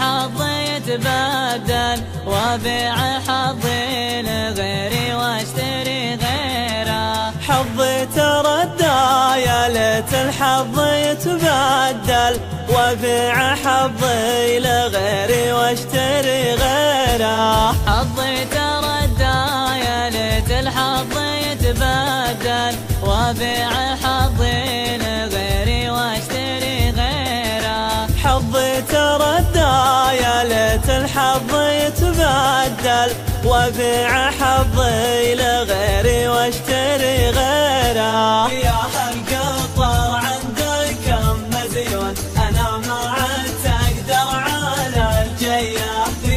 حظي يتبدل وابيع حظي لغيري واشتري غيره. حظي تردى يا ليت الحظ يتبدل وابيع حظي لغيري واشتري غيره. حظي تردى يا ليت الحظ يتبدل وابيع حظي لغيري واشتري غيره. حظي تردى يا ليت الحظ يتبدل وابيع حظي لغيري واشتري غيره. يا هالقطر عندك كم مزيون انا ما عدت اقدر على الجيه.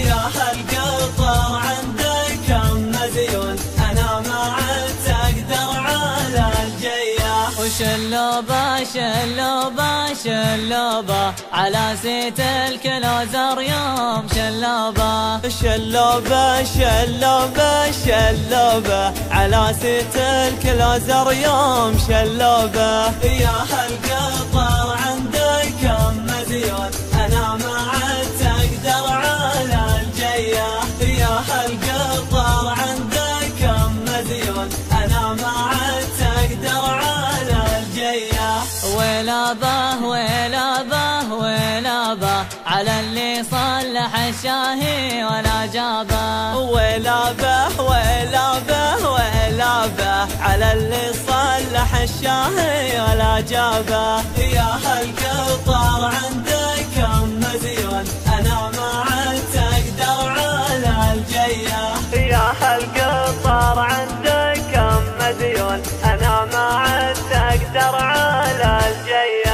يا هالقطر عندك كم مزيون انا ما عدت اقدر على الجيه. وشلوبه شلوبه شلوبه على سيت الكلوزر يوم شلوبه. شلوبه شلوبه شلوبه على سيت الكلوزر يوم شلوبه. يا هالقطر عندك كم مزيون انا ما عدت اقدر على الجيه. يا هالقطر عندك كم مزيون انا ما عدت اقدر على الجيه. ويلابه ويلابه ويلابه على اللي صلح الشاهي ولا جابه. ويلابه ويلابه ويلابه على اللي صلح الشاهي ولا جابه. يا هالقطر عندك كم مزيون انا ما عدت اقدر على الجيه. يا هالقطر عندك كم مديون انا ما عدت اقدر على الجيه.